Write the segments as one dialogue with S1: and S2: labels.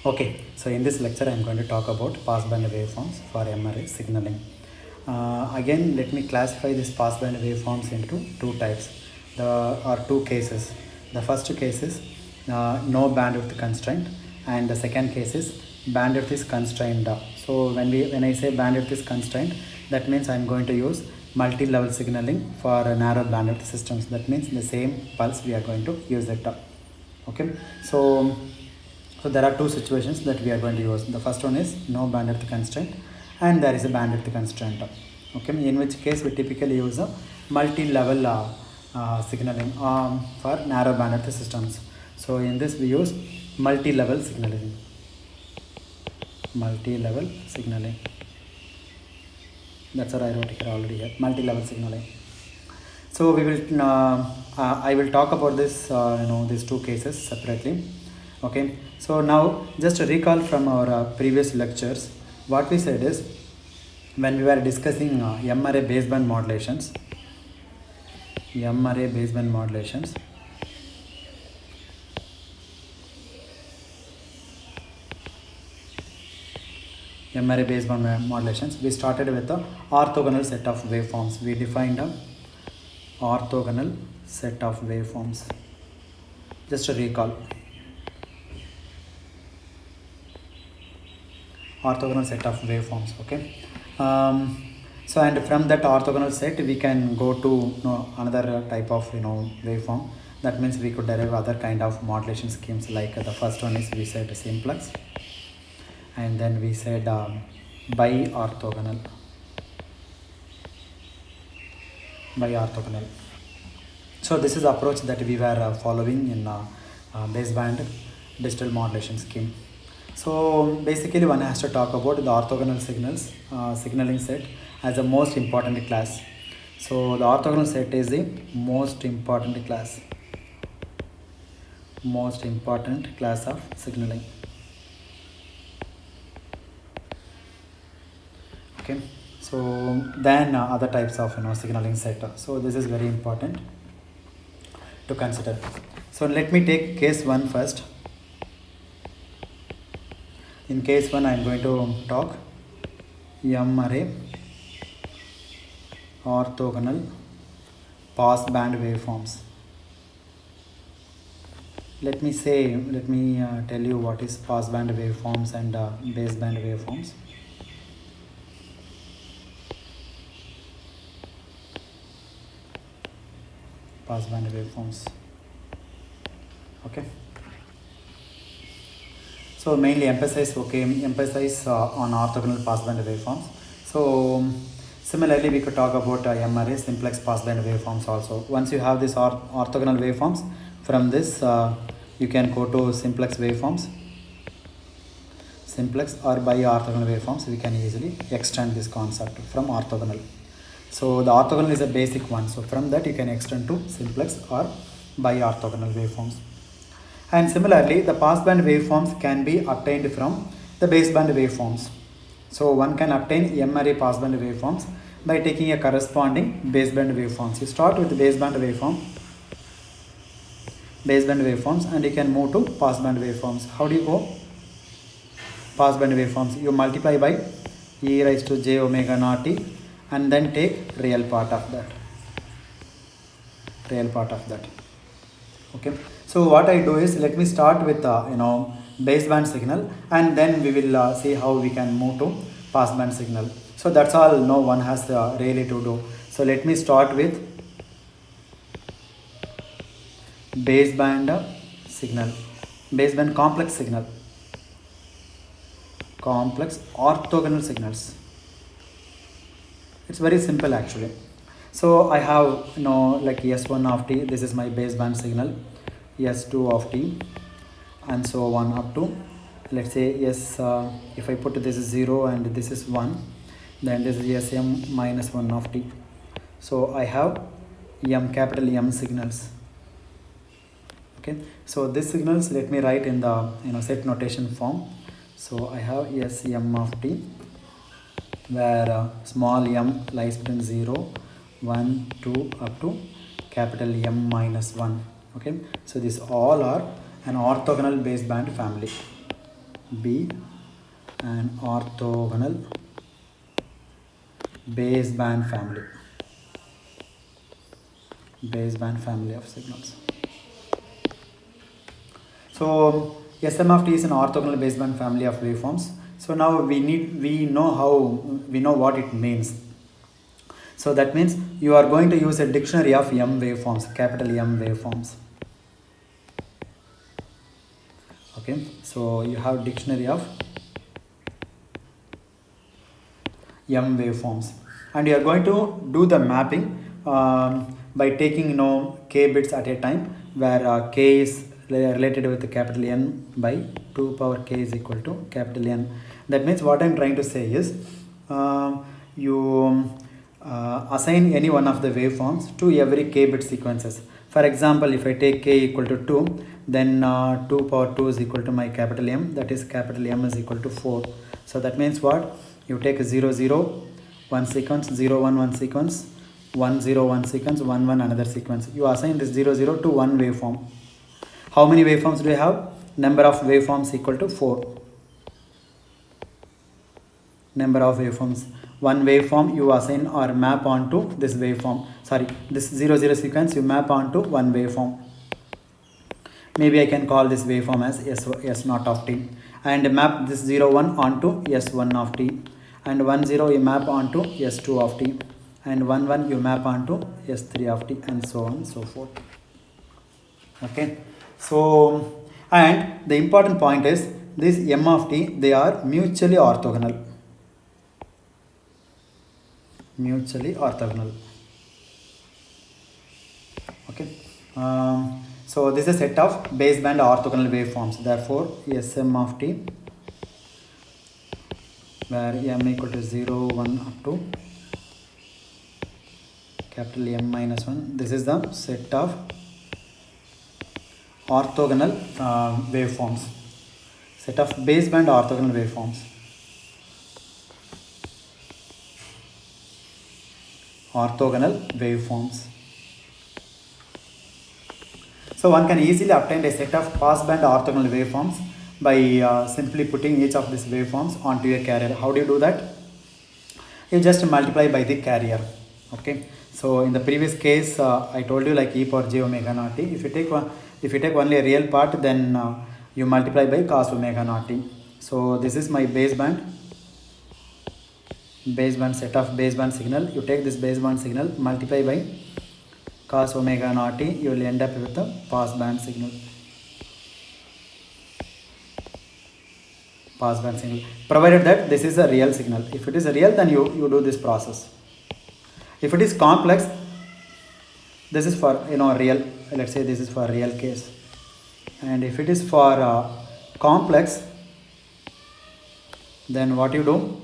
S1: Okay, so in this lecture I am going to talk about passband waveforms for MRI signaling. Again, let me classify these passband waveforms into two types, or two cases. The first case is no bandwidth constraint, and the second case is bandwidth is constrained. So when I say bandwidth is constrained, that means I am going to use multi-level signaling for narrow bandwidth systems. That means the same pulse we are going to use it. Okay, so there are two situations that we are going to use. The first one is no bandwidth constraint, and there is a bandwidth constraint. Okay, in which case we typically use a multi-level signaling for narrow bandwidth systems. So in this we use multi-level signaling. Multi-level signaling. That's what I wrote here already. Here, multi-level signaling. So we will. I will talk about this. These two cases separately. Okay, so now just a recall from our previous lectures. What we said is, when we were discussing MRA baseband modulations, MRA baseband modulations, we started with the orthogonal set of waveforms. We defined a orthogonal set of waveforms. Just a recall. Orthogonal set of waveforms. Okay, so and from that orthogonal set we can go to another type of waveform. That means we could derive other kind of modulation schemes, like the first one is we said simplex, and then we said bi-orthogonal. So this is the approach that we were following in baseband digital modulation scheme. So basically one has to talk about the orthogonal signals signaling set as the most important class. So the orthogonal set is the most important class of signaling. Okay, so then other types of signaling set. So this is very important to consider. So let me take case 1 first. In case 1 I am going to talk M-array orthogonal passband waveforms. Let me tell you what is passband waveforms and baseband waveforms. Passband waveforms. Okay. So mainly emphasize on orthogonal passband waveforms. So similarly we could talk about MRA simplex passband waveforms also. Once you have this orthogonal waveforms, from this you can go to simplex waveforms, simplex or bi-orthogonal waveforms. We can easily extend this concept from orthogonal. So the orthogonal is a basic one. So from that you can extend to simplex or bi-orthogonal waveforms. And similarly, the passband waveforms can be obtained from the baseband waveforms. So one can obtain MRA passband waveforms by taking a corresponding baseband waveforms. You start with the baseband waveforms, and you can move to passband waveforms. How do you go? Passband waveforms, you multiply by e raised to j omega naught t, and then take real part of that. Okay, so what I do is, let me start with baseband signal, and then we will see how we can move to passband signal. So that's all no one has really to do. So let me start with baseband signal, baseband complex orthogonal signals. It's very simple actually. So I have like S1 of t, this is my baseband signal, S2 of t, and so on up to, let's say if I put this is 0 and this is 1, then this is Sm minus 1 of t. So I have capital M signals. Okay, so these signals let me write in the set notation form. So I have Sm of t, where small m lies between 0, 1, 2 up to capital M minus 1. Okay, so these all are an orthogonal baseband family. be an orthogonal baseband family of signals. So Sm of t is an orthogonal baseband family of waveforms. So now we know what it means. So that means you are going to use a dictionary of M waveforms, capital M waveforms. Okay, so you have dictionary of M waveforms, and you are going to do the mapping by taking k bits at a time, where k is related with the capital N by 2 power k is equal to capital N. That means what I am trying to say is you assign any one of the waveforms to every k bit sequences. For example, if I take k equal to 2, then 2 power 2 is equal to my capital M, that is capital M is equal to 4. So that means what? You take 0 0 one sequence, 0 1 one sequence, 1 0 one sequence, 1 1 another sequence. You assign this 0 0 to one waveform. How many waveforms do you have? Number of waveforms equal to 4. Number of waveforms. One waveform you assign or map onto this waveform. Sorry, this 0 0 sequence you map onto one waveform. Maybe I can call this waveform as S0 of t, and map this 0 1 onto S1 of t, and 1 0 you map onto S2 of t, and 1 1 you map onto S3 of t, and so on and so forth. Okay, so and the important point is this M of t, they are mutually orthogonal. Okay, so this is a set of baseband orthogonal waveforms. Therefore Sm of t, where M equal to 0 1 up to capital M minus 1, this is the set of orthogonal waveforms, set of baseband orthogonal waveforms. So one can easily obtain a set of passband orthogonal waveforms by simply putting each of these waveforms onto a carrier. How do you do that? You just multiply by the carrier. Okay, so in the previous case I told you like e power j omega naught t. If you take only a real part, then you multiply by cos omega naught t. So this is my baseband set of baseband signal. You take this baseband signal, multiply by cos omega naught t, you will end up with the passband signal. Provided that this is a real signal. If it is a real, then you do this process. If it is complex, this is for real. Let's say this is for real case, and if it is for complex, then what you do?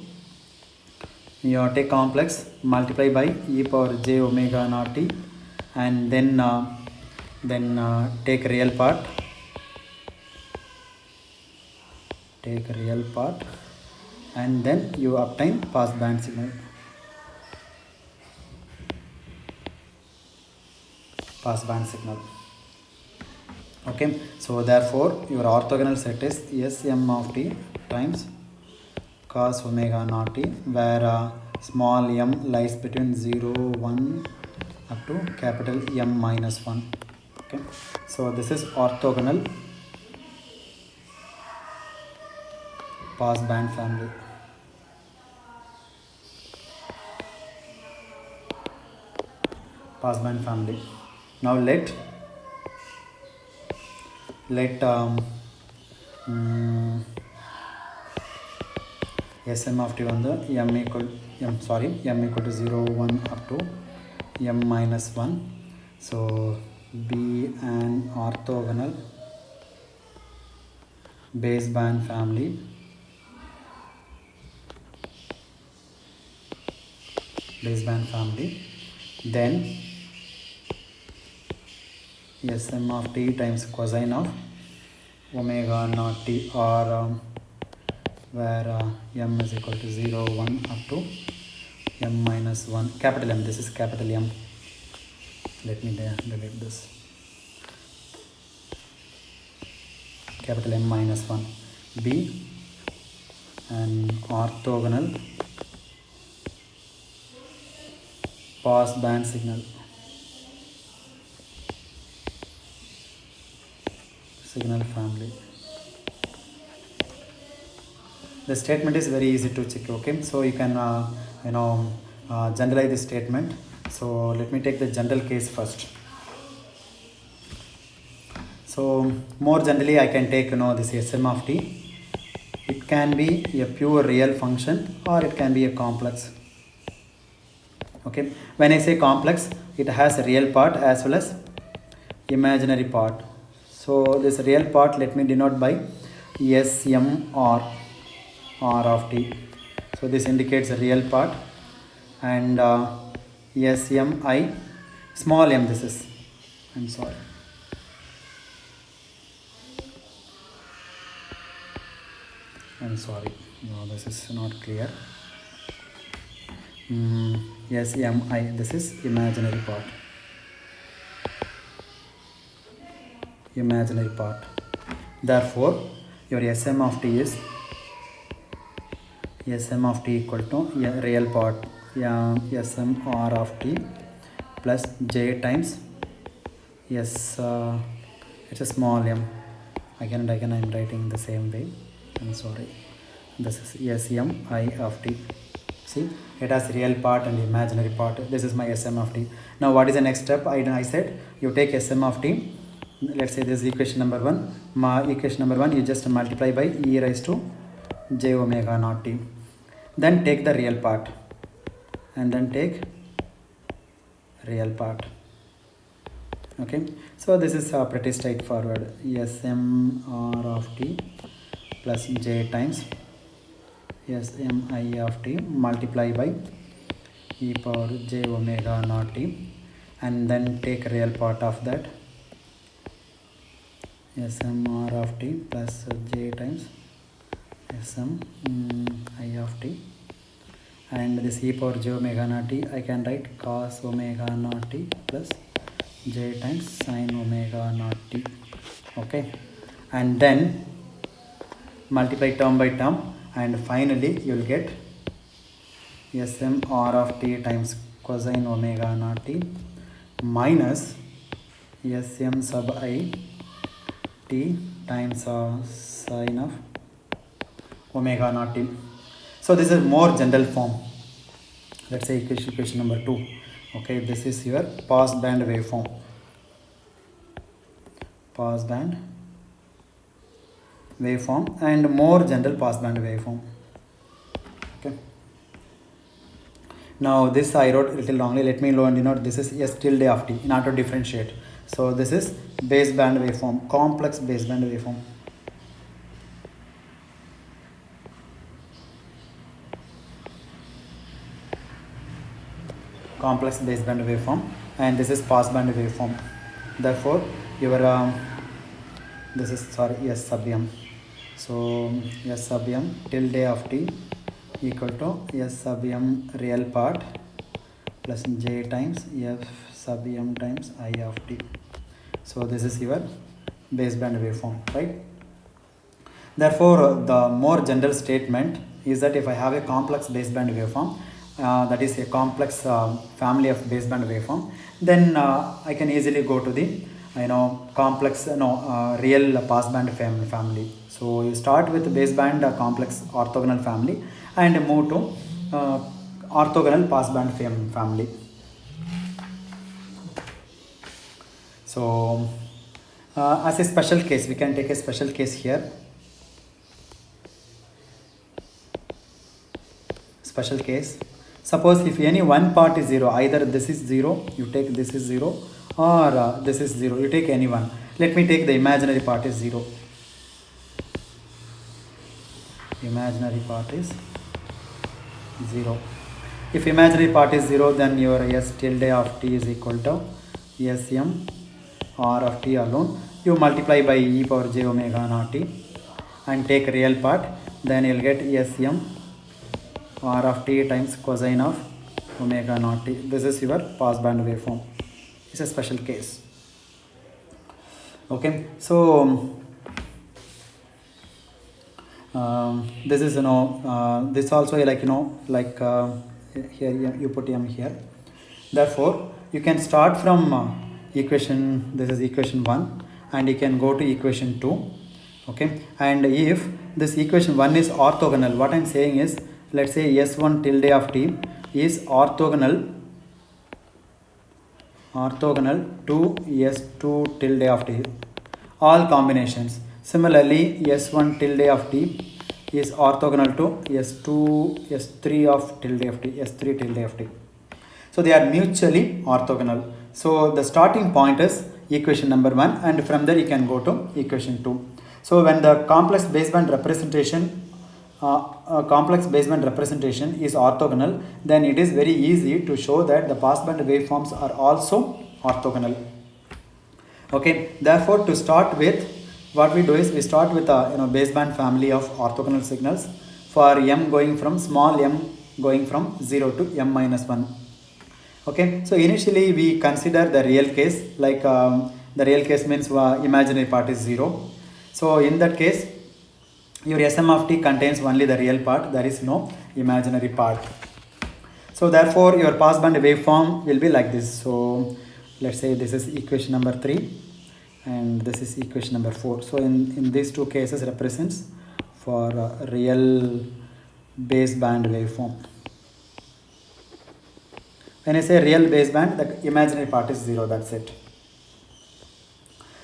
S1: You take complex, multiply by e power j omega naught t, and then take real part, and then you obtain passband signal. Okay, so therefore your orthogonal set is Sm of t times cos omega naught t, where small m lies between 0 1 up to capital M minus 1. Okay, so this is orthogonal passband family. Now let Sm of t on the m equal to 0 1 up to M minus 1. So be an orthogonal baseband family then Sm of t times cosine of omega naught t, or where m is equal to 0 1 up to M minus 1, capital M. This is capital M. Let me delete this. Capital M minus 1. be an orthogonal passband signal family. The statement is very easy to check. Okay, so you can generalize this statement. So let me take the general case first. So more generally, I can take this Sm of t. It can be a pure real function or it can be a complex. Okay, when I say complex, it has a real part as well as imaginary part. So this real part, let me denote by Sm r of t. So this indicates a real part, and Sm I small m, this is, I'm sorry. No, this is not clear. Sm I, this is imaginary part. Therefore, your Sm of t is Sm of t equal to real part Sm r of t plus j times it's a small m. Again I'm writing the same way. I'm sorry. This is Sm I of t. See, it has real part and imaginary part. This is my Sm of t. Now what is the next step? I said you take Sm of t. Let's say this is equation number 1. Equation number 1 you just multiply by e raised to j omega naught t. Then take the real part and then take real part. Okay, so this is pretty straightforward. Sm r of t plus j times Sm I of t multiply by e power j omega naught t, and then take real part of that Sm r of t plus j times Sm I of t, and this e power j omega naught t I can write cos omega naught t plus j times sin omega naught t. Okay, and then multiply term by term, and finally you will get Sm r of t times cosine omega naught t minus Sm sub I t times sine of omega naught t. So this is more general form. Let's say equation number 2. Okay, this is your passband waveform. And more general passband waveform. Okay. Now this I wrote a little longly. Let me denote this is S tilde of t in order to differentiate. So this is baseband waveform, complex baseband waveform. Complex baseband waveform, and this is passband waveform. Therefore, your this is S sub m. So S sub m tilde of t equal to S sub m real part plus j times F sub m times I of t. So this is your baseband waveform, right? Therefore, the more general statement is that if I have a complex baseband waveform, that is a complex family of baseband waveform, then I can easily go to the complex real passband family. So you start with baseband complex orthogonal family and move to orthogonal passband family. So as a special case, we can take a special case here. Special case, suppose if any one part is 0, either this is 0, you take this is 0, or this is 0, you take any one. Let me take the imaginary part is 0. Imaginary part is 0. If imaginary part is 0, then your S tilde of t is equal to Sm r of t alone. You multiply by e power j omega naught t and take real part, then you will get Sm r of t times cosine of omega naught t. This is your passband waveform. It's a special case. Okay, so This is this also like like here you put m here. Therefore you can start from equation, this is equation 1, and you can go to equation 2. Okay, and if this equation 1 is orthogonal, what I'm saying is, let's say s1 tilde of t is orthogonal to s2 tilde of t, all combinations. Similarly, s1 tilde of t is orthogonal to s2 s3 of tilde of t, s3 tilde of t. So they are mutually orthogonal. So the starting point is equation number 1, and from there you can go to equation 2. So when the complex baseband representation is orthogonal, then it is very easy to show that the passband waveforms are also orthogonal. Okay, therefore to start with, what we do is we start with a baseband family of orthogonal signals for m going from small m going from 0 to m minus 1. Okay, so initially we consider the real case, like the real case means imaginary part is 0. So in that case, your Sm of t contains only the real part, there is no imaginary part. So therefore your passband waveform will be like this. So let's say this is equation number 3 and this is equation number 4. So in these two cases represents for real baseband waveform. When I say real baseband, the imaginary part is 0, that's it.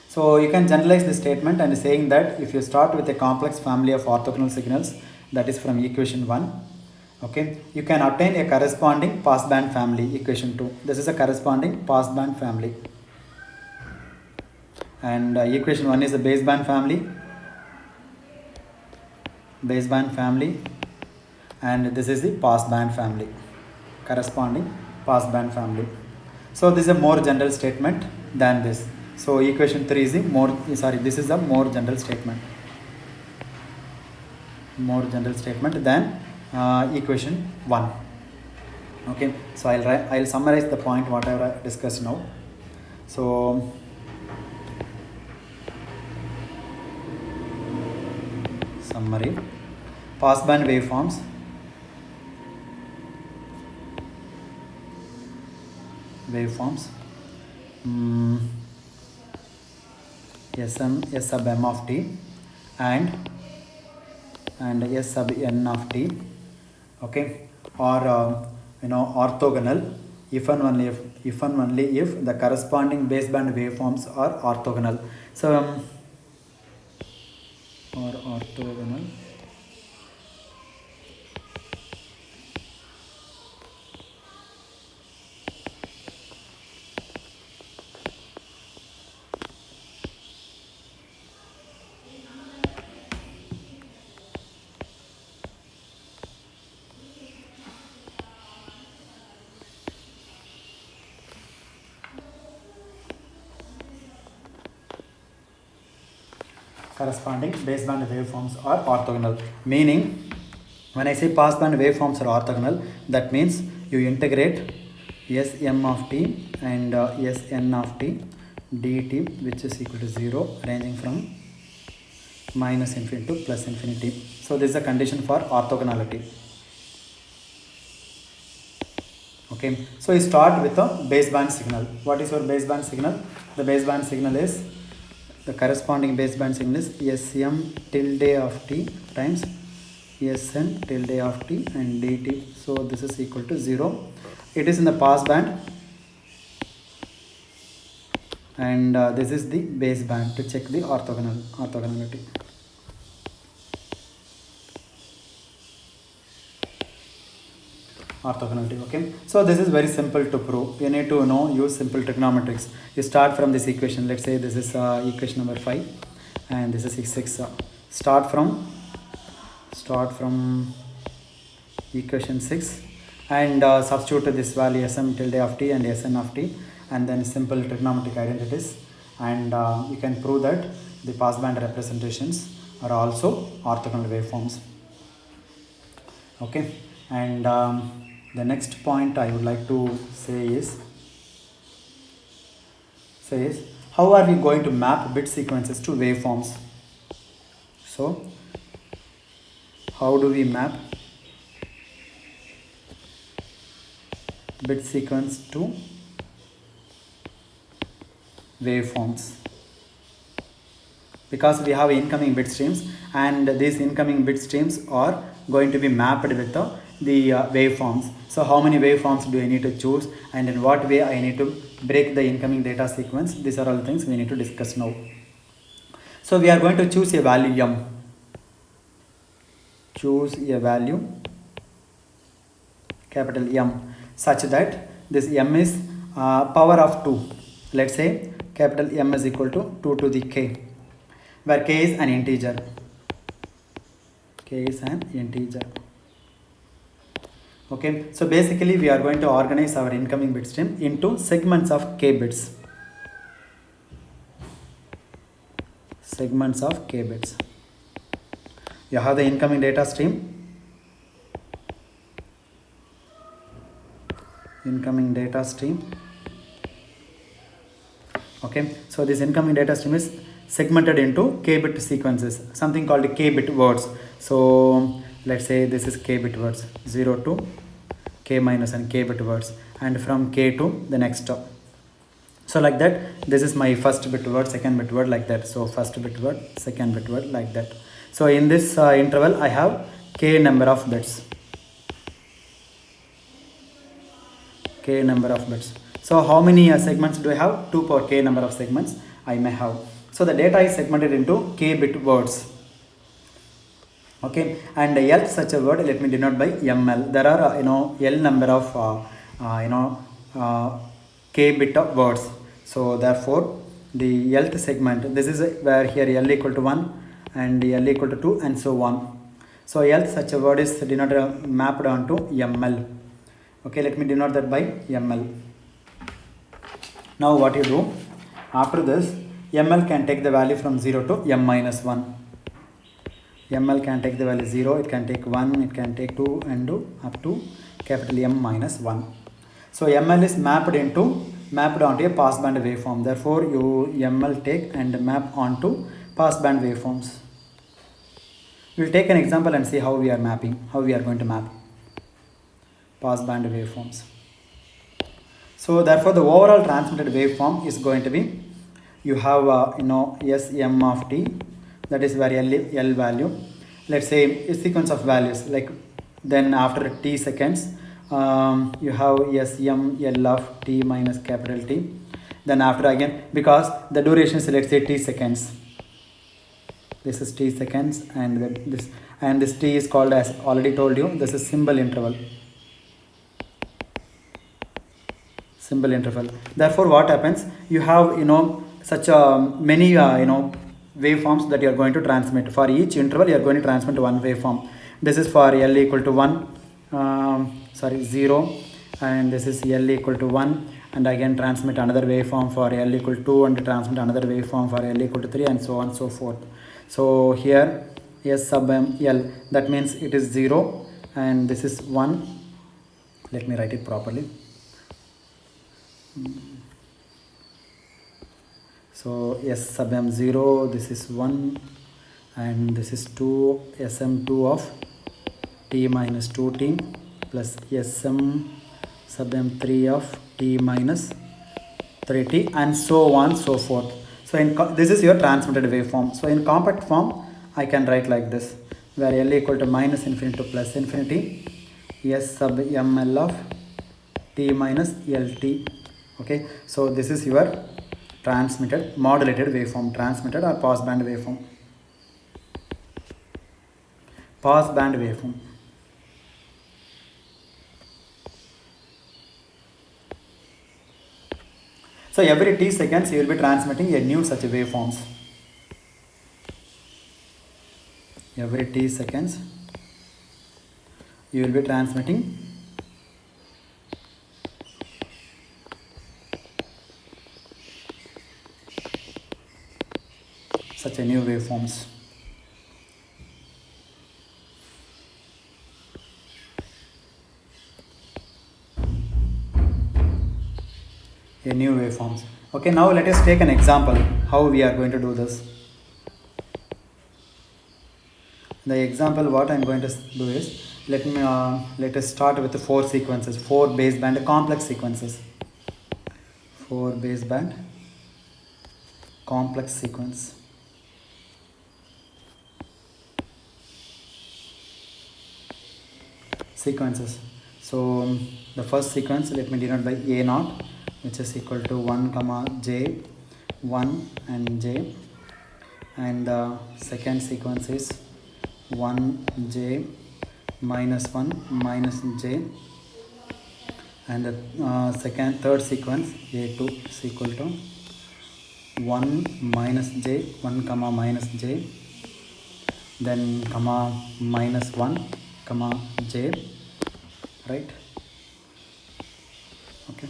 S1: So you can generalize this statement and saying that if you start with a complex family of orthogonal signals, that is from equation 1, okay, you can obtain a corresponding passband family, equation 2. This is a corresponding passband family. And equation 1 is a baseband family, and this is the passband family, corresponding passband family. So this is a more general statement than this. So equation 3 is this is a more general statement. More general statement than equation 1. Okay, so I'll summarize the point whatever I discussed now. So summary: passband waveforms Sm S sub m of t and S sub n of t, okay, or orthogonal if and only if the corresponding baseband waveforms are orthogonal. So or orthogonal corresponding baseband waveforms are orthogonal. Meaning, when I say passband waveforms are orthogonal, that means you integrate Sm of t and Sn of t dt, which is equal to 0, ranging from minus infinity to plus infinity. So this is a condition for orthogonality. Okay, so you start with a baseband signal. What is your baseband signal? The baseband signal is, the corresponding baseband signal is Sm tilde of t times Sn tilde of t and dt. So this is equal to 0. It is in the passband, and this is the baseband to check the orthogonality. Okay, so this is very simple to prove. You need to use simple trigonometrics. You start from this equation. Let's say this is equation number 5 and this is 6. Start from equation 6 and substitute this value Sm tilde of t and Sn of t, and then simple trigonometric identities, and you can prove that the passband representations are also orthogonal waveforms. Okay, and the next point I would like to say is how are we going to map bit sequences to waveforms? So How do we map bit sequence to waveforms? Because we have incoming bit streams, and these incoming bit streams are going to be mapped with the waveforms. So how many waveforms do I need to choose, and in what way I need to break the incoming data sequence? These are all things we need to discuss now. So we are going to choose a value m. Choose a value capital M, such that this m is power of 2. Let's say capital M is equal to 2 to the k, where k is an integer. K is an integer. Okay, so basically we are going to organize our incoming bit stream into segments of k bits. Segments of k bits. You have the incoming data stream. Incoming data stream. Okay, so this incoming data stream is segmented into k bit sequences, something called k bit words. So let's say this is k bit words, 0 to k minus and k bit words, and from k to the next stop. So like that, this is my first bit word, second bit word, like that. So first bit word, second bit word, like that. So in this interval I have k number of bits. K number of bits. So how many segments do I have? 2 power k number of segments I may have. So the data is segmented into k bit words. Okay, and L such a word, let me denote by ML. There are L number of k bit of words. So therefore the Lth segment, this is where here L equal to 1 and L equal to 2 and so on. So L such a word is denoted mapped onto ML. Okay, let me denote that by ML. Now what you do, after this, ML can take the value from 0 to m minus 1. ML can take the value 0, it can take 1, it can take 2 and do up to capital M minus 1. So ML is mapped onto a passband waveform. Therefore you ML take and map onto passband waveforms. We will take an example and see how we are going to map passband waveforms. So therefore the overall transmitted waveform is going to be, you have Sm of t, that is where L value, let's say a sequence of values, like then after t seconds you have Sm L of t minus capital T. Then after again, because the duration is, let's say, t seconds, this is t seconds, and this t is called, as already told you, this is symbol interval. Symbol interval. Therefore what happens, you have such many waveforms that you are going to transmit. For each interval you are going to transmit one waveform. This is for L equal to 0, and this is L equal to 1, and again transmit another waveform for L equal to 2, and transmit another waveform for L equal to 3, and so on and so forth. So here S sub m L, that means it is 0 and this is 1. Let me write it properly. So S sub m 0, this is 1, and this is 2, Sm2 of t minus 2t plus Sm sub m3 of t minus 3t, and so on so forth. So this is your transmitted waveform. So in compact form I can write like this, where L equal to minus infinity to plus infinity, S sub ml of t minus Lt. Okay, so this is your transmitted modulated waveform, transmitted or passband waveform. Passband waveform. So every t seconds you will be transmitting a new such waveforms. Every t seconds you will be transmitting such a new waveforms. A new waveforms. Okay, now let us take an example how we are going to do this. The example what I'm going to do is, let us start with the 4 sequences, 4 baseband complex sequences. 4 baseband complex sequences. So the first sequence, let me denote by A naught, which is equal to 1 comma j, 1 and j, and the second sequence is 1j minus 1 minus j, and the third sequence A2 is equal to 1 minus j, 1 comma minus j, then comma minus 1 comma j, right? Okay,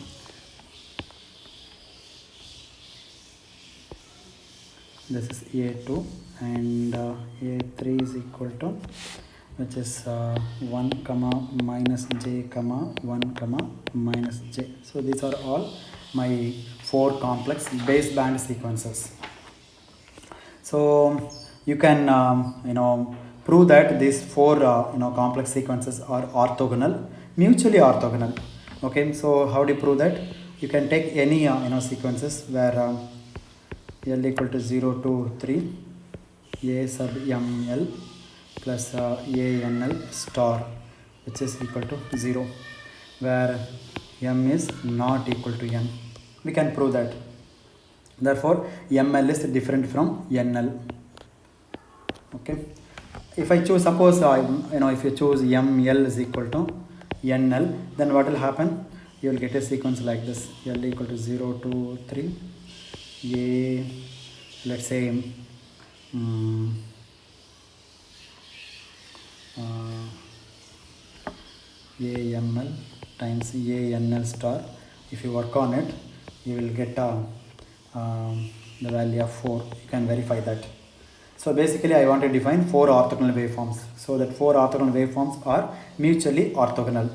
S1: this is A2, and A3 is equal to, which is 1 comma minus j comma 1 comma minus j. So these are all my 4 complex baseband sequences. So you can prove that these 4 complex sequences are orthogonal, mutually orthogonal. Okay, so how do you prove that? You can take any sequences where L equal to 0 to 3 A sub ml plus ANL star, which is equal to 0, where m is not equal to n. We can prove that. Therefore ml is different from nl. Okay, if I choose, suppose if you choose ml is equal to nl, then what will happen? You will get a sequence like this: L equal to 0 to 3 A, let's say AML times ANL star. If you work on it, you will get the value of 4. You can verify that. So basically I want to define 4 orthogonal waveforms, so that 4 orthogonal waveforms are mutually orthogonal.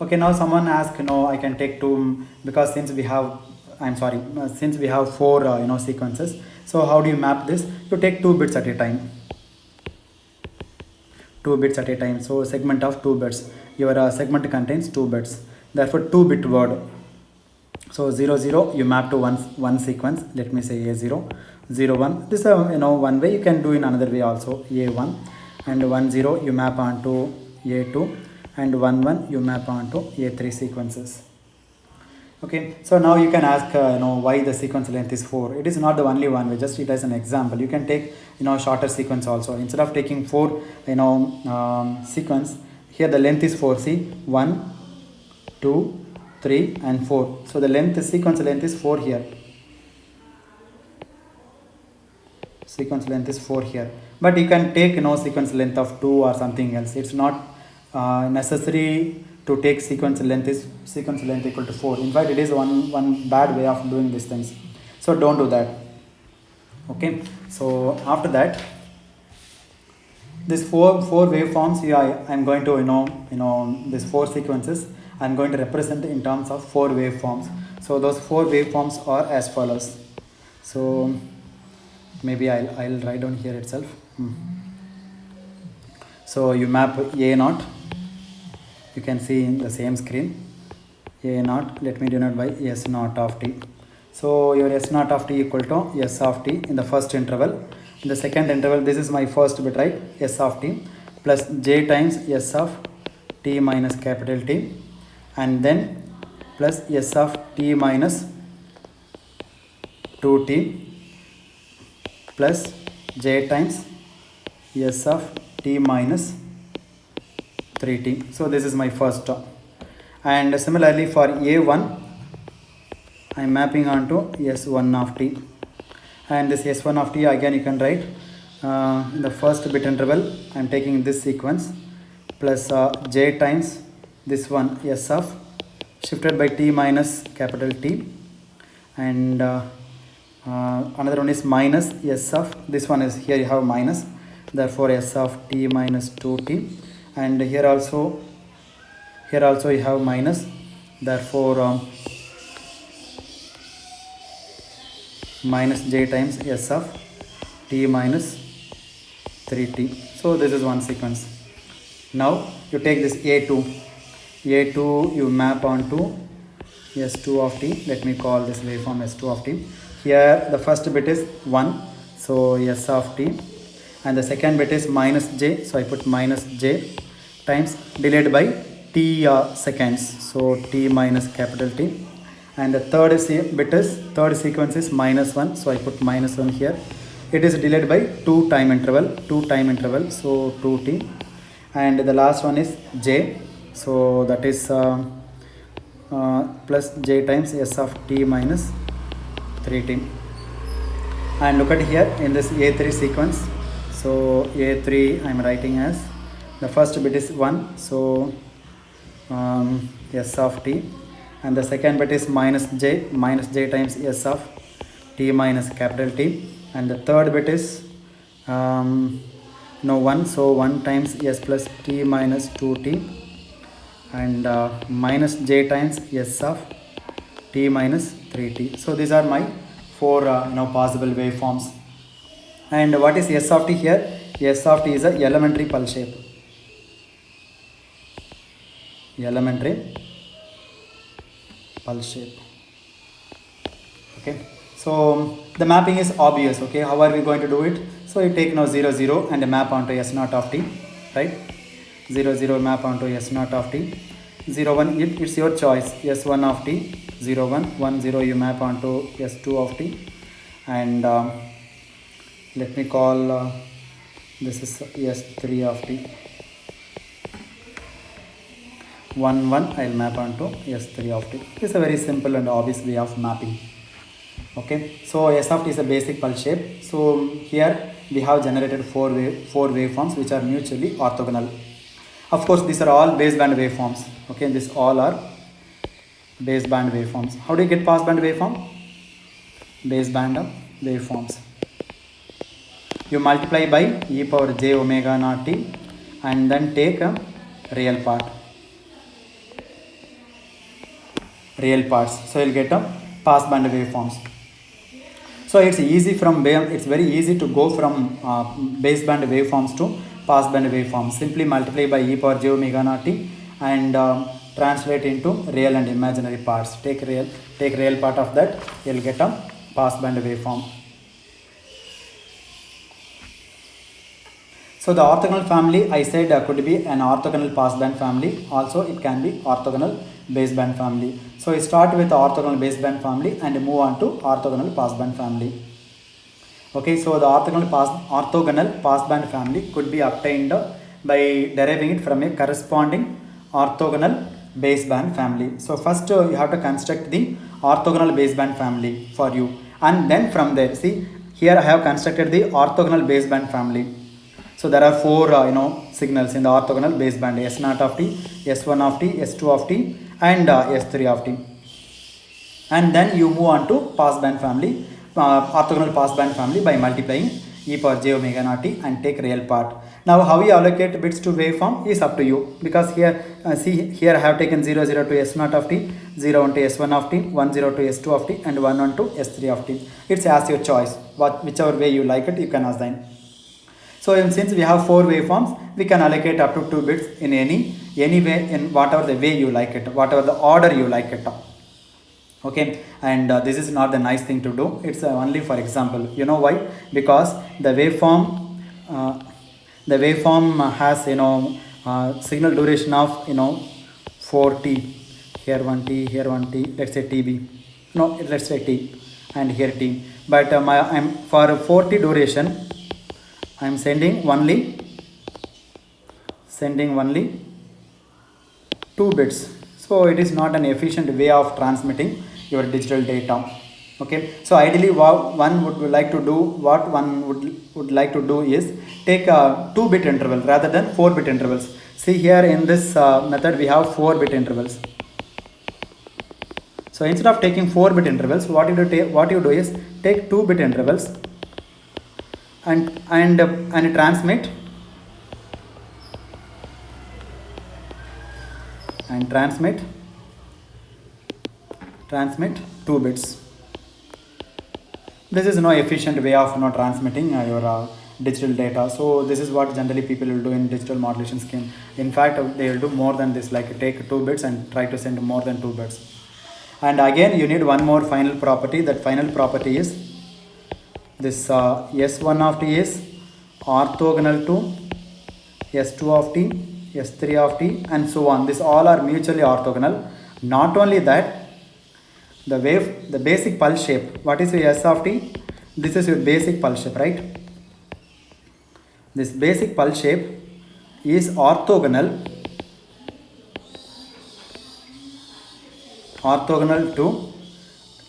S1: Okay, now someone asks, I can take 2, because since we have, since we have 4 sequences, so how do you map this? You take 2 bits at a time. 2 bits at a time. So segment of 2 bits. Your segment contains 2 bits. Therefore 2-bit word. So 0 0 you map to one sequence. Let me say A0, 0 1. This is one way. You can do in another way also. A1 and 1 0 you map onto A2, and 1 1 you map onto A3 sequences. Okay, so now you can ask why the sequence length is 4. It is not the only one. We just it as an example. You can take shorter sequence also. Instead of taking 4 sequence, here the length is 4. See, 1 2 3 and 4. So the length, sequence length is 4 here. Sequence length is 4 here. But you can take sequence length of 2 or something else. It's not necessary to take sequence length equal to 4. In fact, it is one bad way of doing these things. So don't do that. Okay. So after that, this four waveforms, I'm going to these 4 sequences I'm going to represent in terms of 4 waveforms. So those 4 waveforms are as follows. So maybe I'll write down here itself. So you map A0. You can see in the same screen. A0, let me denote by S0 of t. So your S0 of t equal to S of t in the first interval. In the second interval, this is my first bit, right? S of t plus j times S of t minus capital T, and then plus S of t minus 2t plus j times S of t minus 3t. So this is my first term. And similarly for A1, I am mapping onto S1 of t. And this S1 of t, again you can write in the first bit interval, I am taking this sequence plus j times this one S of shifted by t minus capital T, and another one is minus S of, this one is, here you have minus, therefore S of t minus 2t, and here also you have minus, therefore minus j times S of t minus 3t. So this is one sequence. Now you take this A2 you map onto S2 of t. Let me call this waveform S2 of t. Here the first bit is 1, so S of t, and the second bit is minus j, so I put minus j times delayed by t seconds, so t minus capital T, and the third sequence is minus 1, so I put minus 1 here. It is delayed by 2 time interval, so 2t, and the last one is j, so that is plus j times S of t minus 3t. And look at here in this A3 sequence, so A3 I am writing as the first bit is 1, so S of t, and the second bit is minus j times S of t minus capital T, and the third bit is 1, so 1 times S plus t minus 2t, and minus j times S of t minus 3t. So these are my 4 possible waveforms. And what is S of t here? S of t is a elementary pulse shape. Okay, so the mapping is obvious. Okay, how are we going to do it? So you take now 0 0 and map onto S naught of t, right? 0 0 map onto S naught of t. 0 1 it's your choice, S1 of t. 0 1 1 0 you map onto S2 of t, and let me call this is S3 of t. 1 1 I'll map onto S3 of t. It's a very simple and obvious way of mapping. Okay, so S of t is a basic pulse shape. So here we have generated four waveforms which are mutually orthogonal. Of course, these are all baseband waveforms. Okay, these all are baseband waveforms. How do you get passband waveform? Baseband waveforms. You multiply by e power j omega naught t and then take a real parts. So you'll get a passband waveforms. So it's very easy to go from baseband waveforms to passband waveforms. Simply multiply by e power j omega naught t and translate into real and imaginary parts. Take real part of that, you'll get a passband waveform. So the orthogonal family I said could be an orthogonal passband family. Also it can be orthogonal baseband family. So we start with the orthogonal baseband family and move on to orthogonal passband family. Okay, so the orthogonal passband family could be obtained by deriving it from a corresponding orthogonal baseband family. So first you have to construct the orthogonal baseband family for you, and then from there, see here I have constructed the orthogonal baseband family. So there are 4 signals in the orthogonal baseband: S0 of t, S1 of t, S2 of t, and S3 of t. And then you move on to passband family, orthogonal passband family by multiplying e power j omega naught t and take real part. Now how you allocate bits to waveform is up to you, because here here I have taken 0 0 to S0 of t, 0 1 to S1 of t, 1 0 to S2 of t, and 1 1 to S3 of t. It's as your choice, whichever way you like it you can assign. So since we have 4 waveforms, we can allocate up to 2 bits in any way, in whatever the way you like it, whatever the order you like it. Okay, and this is not the nice thing to do. It's only for example. You know why? Because the waveform has signal duration of 4t. Here 1t, here 1t. Let's say tb. No, let's say t, and here t. But I'm for 4t duration, I am sending only 2 bits. So it is not an efficient way of transmitting your digital data. Okay, so ideally what one would like to do is take a 2-bit interval rather than 4-bit intervals. See here in this method we have 4-bit intervals. So instead of taking 4-bit intervals, what you do is take 2-bit intervals and transmit 2 bits. This is no efficient way of transmitting your digital data. So this is what generally people will do in digital modulation scheme. In fact, they will do more than this, like take 2 bits and try to send more than 2 bits. And again, you need one more final property. That final property is this S1 of t is orthogonal to S2 of t, S3 of t, and so on. These all are mutually orthogonal. Not only that, the basic pulse shape, what is your S of t? This is your basic pulse shape, right? This basic pulse shape is orthogonal to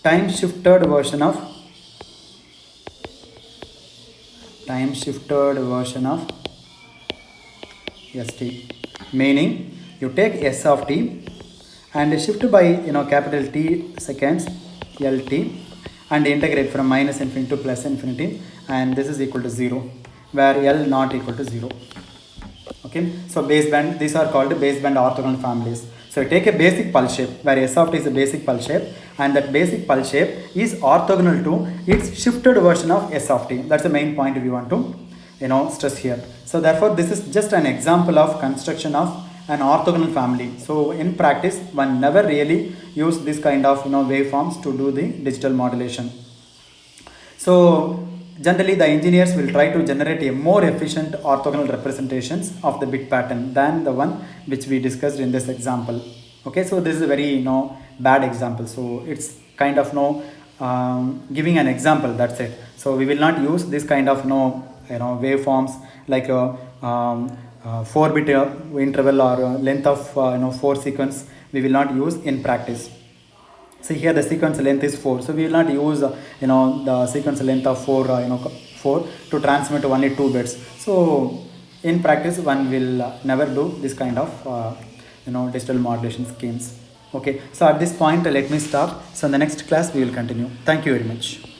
S1: time shifted version of st, meaning you take S of t and shift by capital T seconds lt and integrate from minus infinity to plus infinity, and this is equal to 0 where L not equal to 0. Okay, so baseband, these are called baseband orthogonal families. So you take a basic pulse shape where S of t is a basic pulse shape, and that basic pulse shape is orthogonal to its shifted version of S of t. That's the main point we want to stress here. So therefore this is just an example of construction of an orthogonal family. So in practice one never really use this kind of waveforms to do the digital modulation. So generally the engineers will try to generate a more efficient orthogonal representations of the bit pattern than the one which we discussed in this example. Okay, so this is a very bad example, so it's kind of giving an example, that's it. So we will not use this kind of waveforms like a 4-bit interval or length of 4 sequence. We will not use in practice. See here the sequence length is 4, so we will not use the sequence length of 4 to transmit only 2 bits. So in practice one will never do this kind of digital modulation schemes. Okay, so at this point let me stop. So in the next class we will continue. Thank you very much.